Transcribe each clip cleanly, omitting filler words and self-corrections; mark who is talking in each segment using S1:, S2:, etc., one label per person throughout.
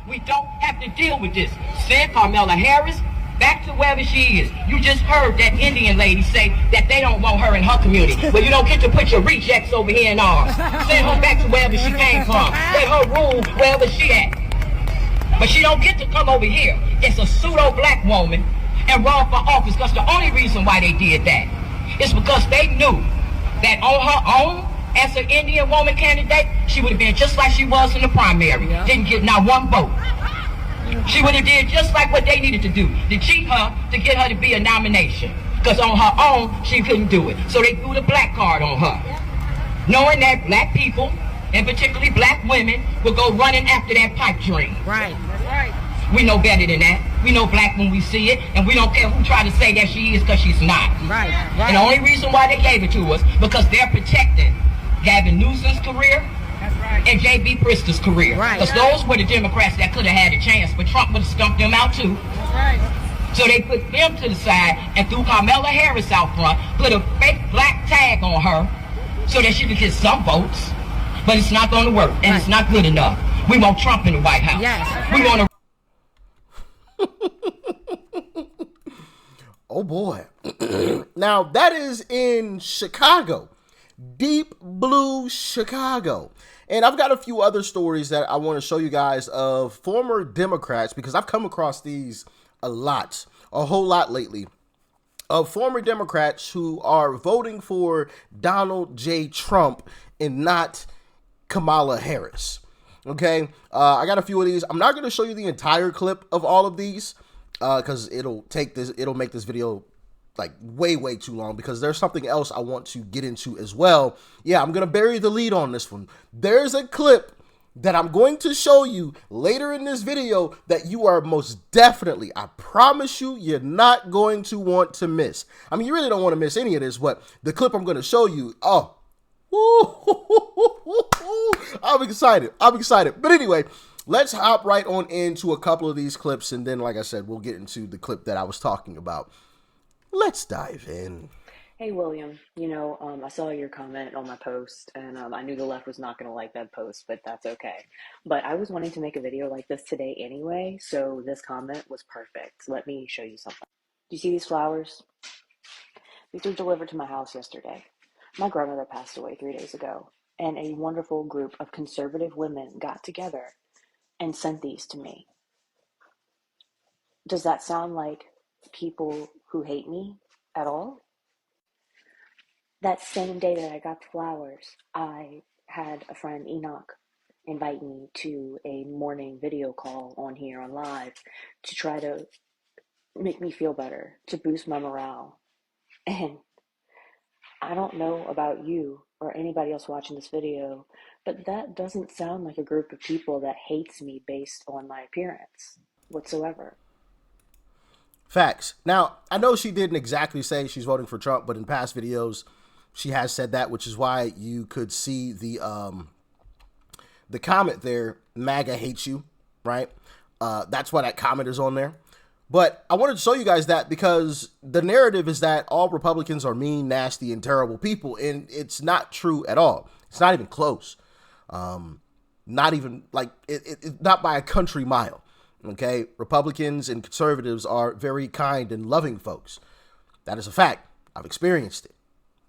S1: We don't have to deal with this. Send Kamala Harris back to wherever she is. You just heard that Indian lady say that they don't want her in her community. Well, you don't get to put your rejects over here in ours. Send her back to wherever she came from. Let her rule wherever she at. But she don't get to come over here. It's a pseudo-black woman and run for office, because the only reason why they did that is because they knew that on her own, as an Indian woman candidate, she would have been just like she was in the primary. Yeah. Didn't get not one vote. She would have did just like what they needed to do, to cheat her, to get her to be a nomination. Because on her own, she couldn't do it. So they threw the black card on her. Knowing that black people, and particularly black women, will go running after that pipe dream.
S2: Right, that's right.
S1: We know better than that. We know black when we see it, and we don't care who try to say that she is, because she's not.
S2: Right.
S1: And the only reason why they gave it to us, because they're protecting Gavin Newsom's career, and J.B. Pritzker's career. Because those were the Democrats that could have had a chance, but Trump would have stumped them out too.
S2: That's right.
S1: So they put them to the side and threw Kamala Harris out front, put a fake black tag on her so that she could get some votes. But it's not going to work, and it's not good enough. We want Trump in the White House.
S2: Yes.
S1: We want to...
S3: Oh boy. Now that is in Chicago. Deep blue Chicago. And I've got a few other stories that I want to show you guys of former Democrats, because I've come across these a whole lot lately, of former Democrats who are voting for Donald J. Trump and not Kamala Harris. Okay, I got a few of these. I'm not going to show you the entire clip of all of these because it'll make this video like way too long, because there's something else I want to get into as well. Yeah, I'm going to bury the lead on this one. There's a clip that I'm going to show you later in this video that you are most definitely, I promise you, you're not going to want to miss. I mean, you really don't want to miss any of this, but the clip I'm going to show you, I'm excited. But anyway, let's hop right on into a couple of these clips, and then, like I said, we'll get into the clip that I was talking about. Let's dive in.
S4: Hey, William, I saw your comment on my post, and I knew the left was not going to like that post, but that's okay. But I was wanting to make a video like this today anyway, so this comment was perfect. Let me show you something. Do you see these flowers? These were delivered to my house yesterday. My grandmother passed away 3 days ago, and a wonderful group of conservative women got together and sent these to me. Does that sound like people who hate me at all? That same day that I got the flowers, I had a friend, Enoch, invite me to a morning video call on here on live to try to make me feel better, to boost my morale. And I don't know about you or anybody else watching this video, but that doesn't sound like a group of people that hates me based on my appearance whatsoever.
S3: Facts. Now, I know she didn't exactly say she's voting for Trump, but in past videos, she has said that, which is why you could see the comment there, MAGA hates you, right? That's why that comment is on there. But I wanted to show you guys that because the narrative is that all Republicans are mean, nasty, and terrible people, and it's not true at all. It's not even close. Not even like not by a country mile. Okay, Republicans and conservatives are very kind and loving folks. That is a fact. I've experienced it.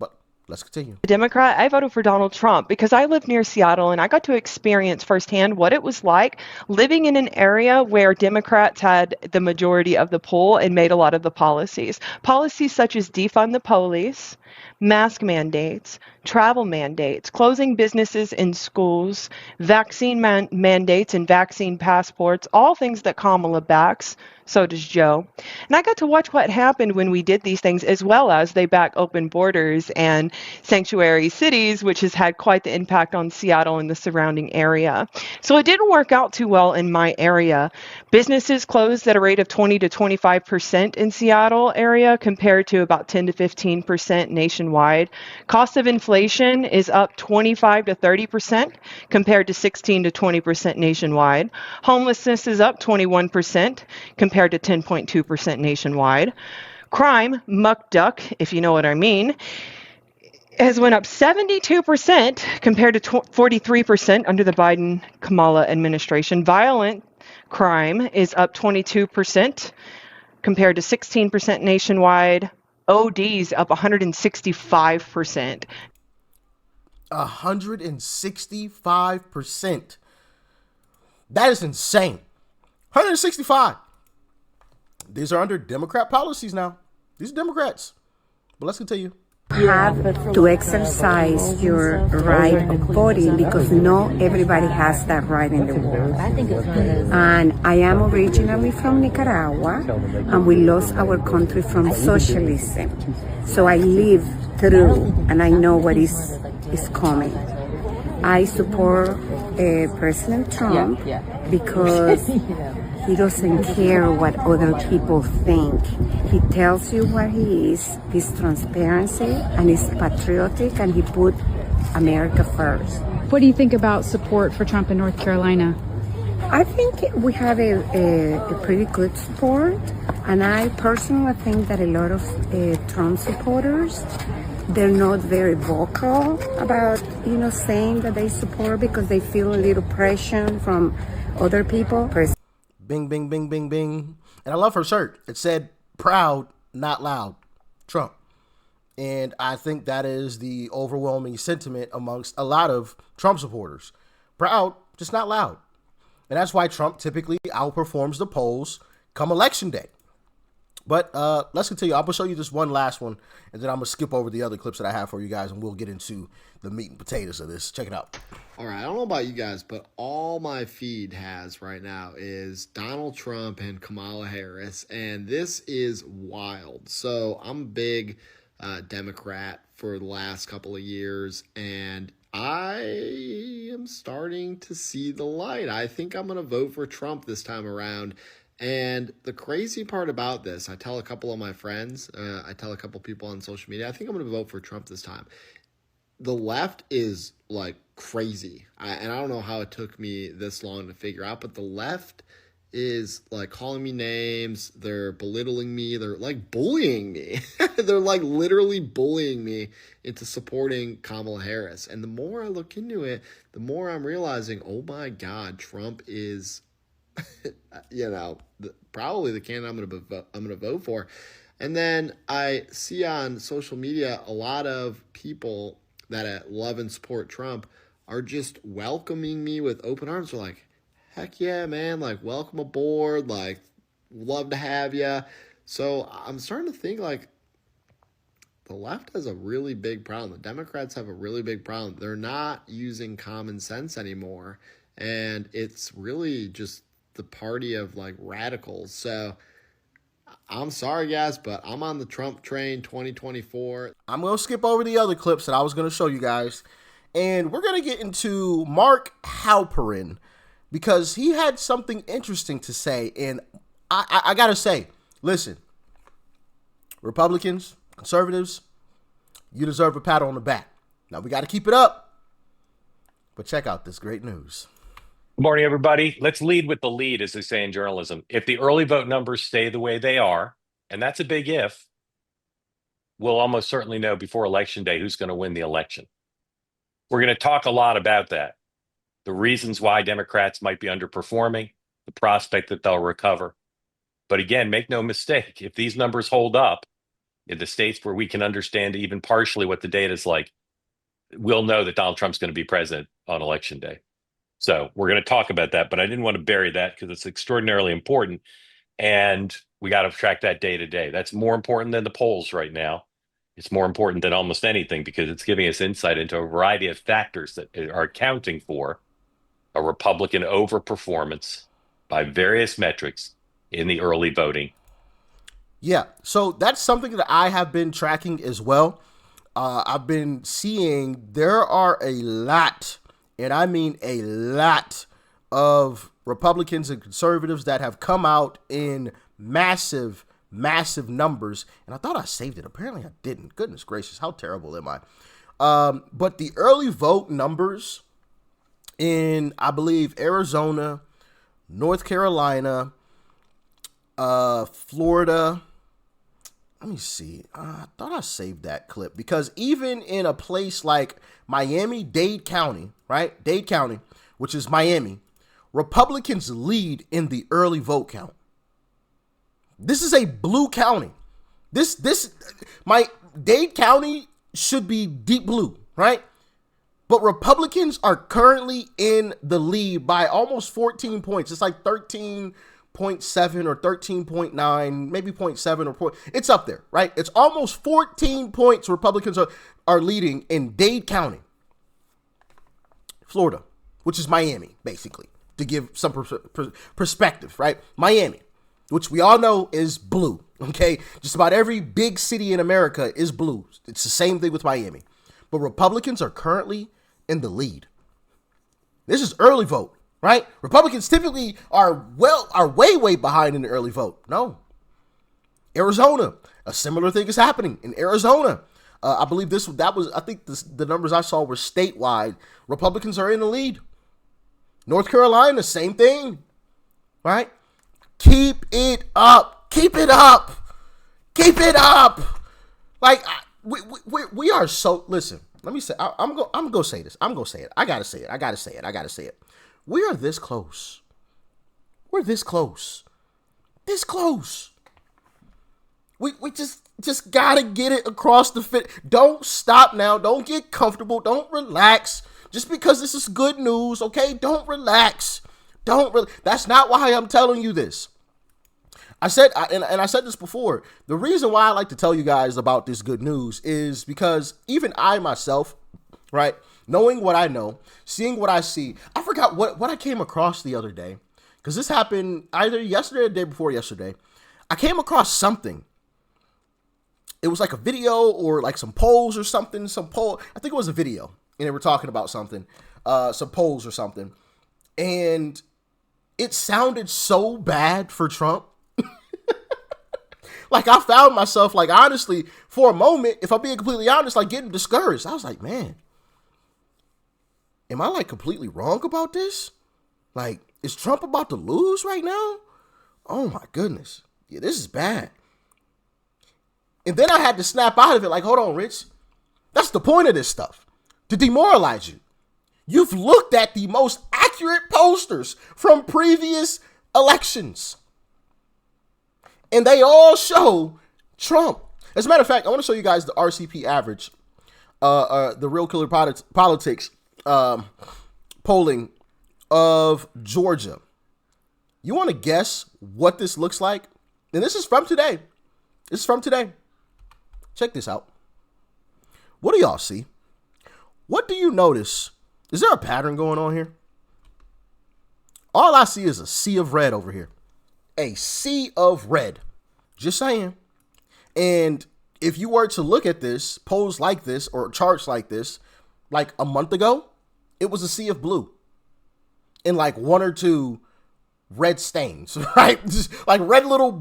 S3: But let's continue.
S5: Democrat, I voted for Donald Trump because I live near Seattle and I got to experience firsthand what it was like living in an area where Democrats had the majority of the poll and made a lot of the policies. Policies such as defund the police, mask mandates, travel mandates, closing businesses and schools, vaccine mandates and vaccine passports, all things that Kamala backs. So does Joe. And I got to watch what happened when we did these things, as well as they back open borders and sanctuary cities, which has had quite the impact on Seattle and the surrounding area. So it didn't work out too well in my area. Businesses closed at a rate of 20 to 25% in Seattle area compared to about 10 to 15% nationwide. Cost of inflation is up 25 to 30% compared to 16 to 20% nationwide. Homelessness is up 21% compared to 10.2% nationwide. Crime, muck duck, if you know what I mean, has went up 72% compared to 43% under the Biden-Kamala administration. Violent Crime is up 22% compared to 16% nationwide. ODs up 165%.
S3: 165%. That is insane. 165. These are under Democrat policies now. These are Democrats. But let's continue.
S6: You have to exercise your right of voting because not everybody has that right in the world. And I am originally from Nicaragua, and we lost our country from socialism. So I lived through, and I know what is coming. I support President Trump because he doesn't care what other people think. He tells you what he is. He's transparency and he's patriotic, and he put America first.
S7: What do you think about support for Trump in North Carolina?
S6: I think we have a pretty good support, and I personally think that a lot of Trump supporters, they're not very vocal about, saying that they support because they feel a little pressure from other people.
S3: Bing, bing, bing, bing, bing. And I love her shirt. It said, proud, not loud, Trump. And I think that is the overwhelming sentiment amongst a lot of Trump supporters. Proud, just not loud. And that's why Trump typically outperforms the polls come election day. But let's continue. I'm going to show you this one last one, and then I'm going to skip over the other clips that I have for you guys, and we'll get into the meat and potatoes of this. Check it out.
S8: All right, I don't know about you guys, but all my feed has right now is Donald Trump and Kamala Harris, and this is wild. So I'm a big Democrat for the last couple of years, and I am starting to see the light. I think I'm going to vote for Trump this time around. And the crazy part about this, I tell a couple of my friends, I tell a couple people on social media, I think I'm going to vote for Trump this time. The left is like crazy. And I don't know how it took me this long to figure out, but the left is like calling me names. They're belittling me. They're like bullying me. They're like literally bullying me into supporting Kamala Harris. And the more I look into it, the more I'm realizing, oh my God, Trump is probably the candidate I'm going to vote for. And then I see on social media a lot of people that love and support Trump are just welcoming me with open arms. They're like, heck yeah, man, like welcome aboard, like love to have you. So I'm starting to think like the left has a really big problem. The Democrats have a really big problem. They're not using common sense anymore. And it's really just the party of like radicals. So I'm sorry guys, but I'm on the Trump train 2024.
S3: I'm going to skip over the other clips that I was going to show you guys. And we're going to get into Mark Halperin because he had something interesting to say. And I got to say, listen, Republicans, conservatives, you deserve a pat on the back. Now we got to keep it up. But check out this great news.
S9: Good morning, everybody. Let's lead with the lead, as they say in journalism. If the early vote numbers stay the way they are, and that's a big if, we'll almost certainly know before Election Day who's going to win the election. We're going to talk a lot about that. The reasons why Democrats might be underperforming, the prospect that they'll recover. But again, make no mistake, if these numbers hold up in the states where we can understand even partially what the data is like, we'll know that Donald Trump's going to be president on Election Day. So we're going to talk about that, but I didn't want to bury that because it's extraordinarily important. And we got to track that day to day. That's more important than the polls right now. It's more important than almost anything because it's giving us insight into a variety of factors that are accounting for a Republican overperformance by various metrics in the early voting.
S3: Yeah, so that's something that I have been tracking as well. I've been seeing there are a lot, and I mean a lot, of Republicans and conservatives that have come out in massive numbers. And I thought I saved it. Apparently I didn't. Goodness gracious, how terrible am I? But the early vote numbers in, I believe, Arizona, North Carolina, Florida. Let me see. I thought I saved that clip because even in a place like Miami-Dade County, right? Dade County, which is Miami, Republicans lead in the early vote count. This is a blue county. My Dade County should be deep blue, right? But Republicans are currently in the lead by almost 14 points. It's like 13.7 or 13.9, maybe 0.7 or point. It's up there, right? It's almost 14 points Republicans are leading in Dade County, Florida, which is Miami, basically, to give some perspective, right? Miami, which we all know is blue, okay? Just about every big city in America is blue. It's the same thing with Miami. But Republicans are currently in the lead. This is early vote, right? Republicans typically are way behind in the early vote. No. Arizona, a similar thing is happening in Arizona. I believe I think the numbers I saw were statewide. Republicans are in the lead. North Carolina, same thing, right? Keep it up. Keep it up. Keep it up. Like, we are so, listen, let me say, I'm going to say this. I'm going to say it. I got to say it. We are this close. We're this close. This close. We just got to get it across the fit. Don't stop now. Don't get comfortable. Don't relax. Just because this is good news, okay? Don't relax. That's not why I'm telling you this. I said this before. The reason why I like to tell you guys about this good news is because even I myself, right, knowing what I know, seeing what I see, I forgot what I came across the other day, because this happened either yesterday or the day before yesterday. I came across something. It was like a video or like some polls or something. I think it was a video, and they were talking about something, some polls or something, and it sounded so bad for Trump. Like, I found myself, like, honestly, for a moment, if I'm being completely honest, like, getting discouraged. I was like, man, am I, like, completely wrong about this? Like, is Trump about to lose right now? Oh, my goodness. Yeah, this is bad. And then I had to snap out of it, like, hold on, Rich. That's the point of this stuff, to demoralize you. You've looked at the most accurate pollsters from previous elections, and they all show Trump. As a matter of fact, I want to show you guys the RCP average, the Real Killer Politics polling of Georgia. You want to guess what this looks like? And this is from today. Check this out. What do y'all see? What do you notice? Is there a pattern going on here? All I see is a sea of red over here. A sea of red. Just saying. And if you were to look at this, polls like this or charts like this, like a month ago, it was a sea of blue. And like one or two red stains, right? Just like red little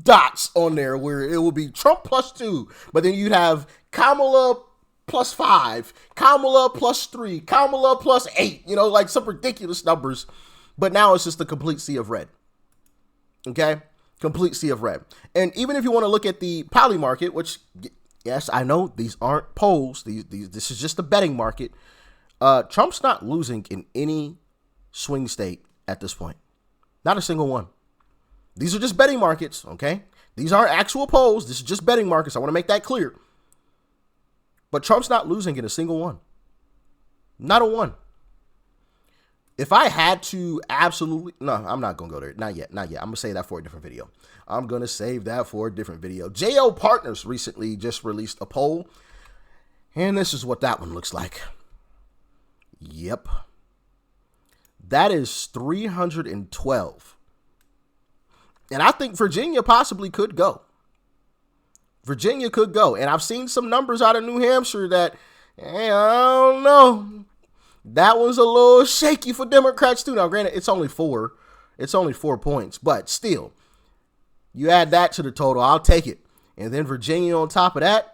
S3: dots on there where it will be Trump +2, but then you'd have Kamala +5, Kamala +3, Kamala +8, you know, like some ridiculous numbers. But now it's just a complete sea of red. Okay? Complete sea of red. And even if you want to look at the poly market, which, yes, I know these aren't polls. This is just a betting market. Trump's not losing in any swing state at this point. Not a single one. These are just betting markets, okay? These aren't actual polls. This is just betting markets. I want to make that clear. But Trump's not losing in a single one. Not a one. If I had to absolutely, no, I'm not going to go there. Not yet. I'm going to save that for a different video. JO Partners recently just released a poll, and this is what that one looks like. Yep. That is 312. And I think Virginia possibly could go. And I've seen some numbers out of New Hampshire that, I don't know. That was a little shaky for Democrats too. Now, granted, it's only 4 points, but still, you add that to the total, I'll take it. And then Virginia on top of that.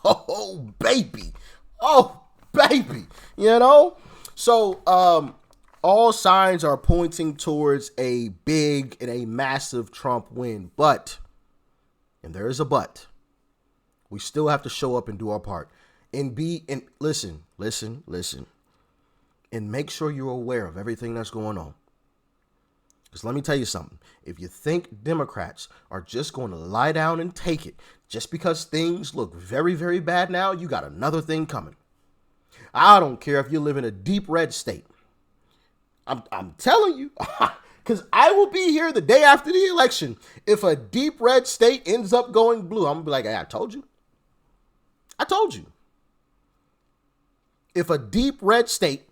S3: Oh, baby. You know? So, all signs are pointing towards a big and a massive Trump win. But, and there is a but, we still have to show up and do our part. And listen. and make sure you're aware of everything that's going on. Because let me tell you something. If you think Democrats are just going to lie down and take it just because things look very, very bad now, you got another thing coming. I don't care if you live in a deep red state. I'm telling you, because I will be here the day after the election. If a deep red state ends up going blue, I'm going to be like, hey, I told you. I told you. If a deep red state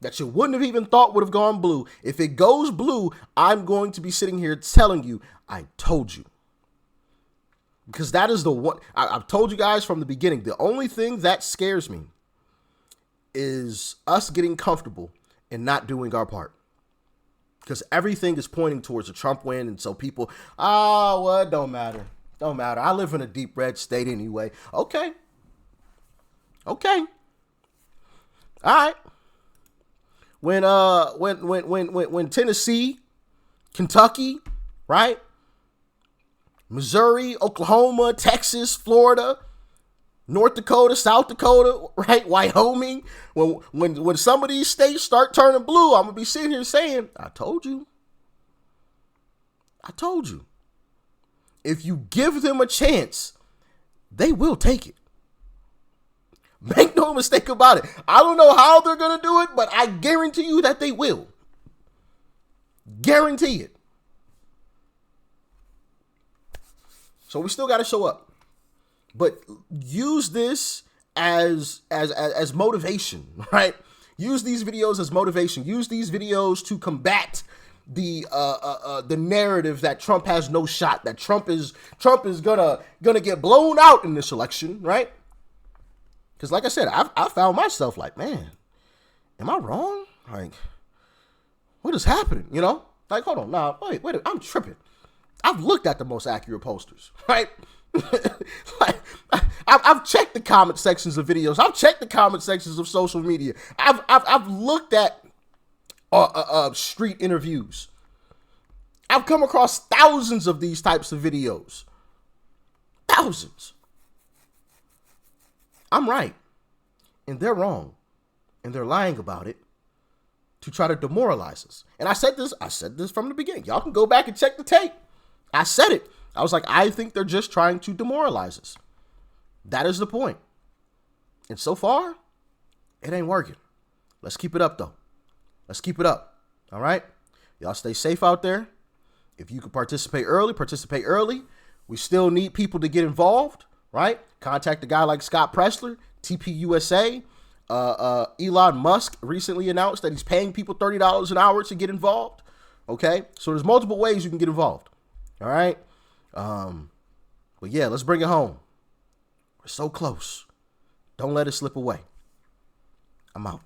S3: that you wouldn't have even thought would have gone blue, if it goes blue, I'm going to be sitting here telling you, I told you. Because that is the one, I've told you guys from the beginning, the only thing that scares me is us getting comfortable and not doing our part. Because everything is pointing towards a Trump win. And so people, well, it don't matter. Don't matter. I live in a deep red state anyway. Okay. All right. When Tennessee, Kentucky, right? Missouri, Oklahoma, Texas, Florida, North Dakota, South Dakota, right? Wyoming. When some of these states start turning blue, I'm gonna be sitting here saying, I told you. I told you. If you give them a chance, they will take it. Make no mistake about it. I don't know how they're gonna do it, but I guarantee you that they will. Guarantee it. So we still got to show up. But use this as motivation, right? Use these videos as motivation. Use these videos to combat the narrative that Trump has no shot, that Trump is gonna get blown out in this election, right? Because like I said, I found myself like, man, am I wrong? Like, what is happening? You know, like, hold on, wait, I'm tripping. I've looked at the most accurate posters, right? Like, I've checked the comment sections of videos. I've checked the comment sections of social media. I've looked at street interviews. I've come across thousands of these types of videos. Thousands. I'm right, and they're wrong, and they're lying about it to try to demoralize us. And I said this from the beginning. Y'all can go back and check the tape. I said it. I was like, I think they're just trying to demoralize us. That is the point. And so far, it ain't working. Let's keep it up, though. Let's keep it up. All right? Y'all stay safe out there. If you can participate early. We still need people to get involved, right? Contact a guy like Scott Pressler, TPUSA. Elon Musk recently announced that he's paying people $30 an hour to get involved. Okay? So there's multiple ways you can get involved. All right? But yeah, let's bring it home. We're so close. Don't let it slip away. I'm out.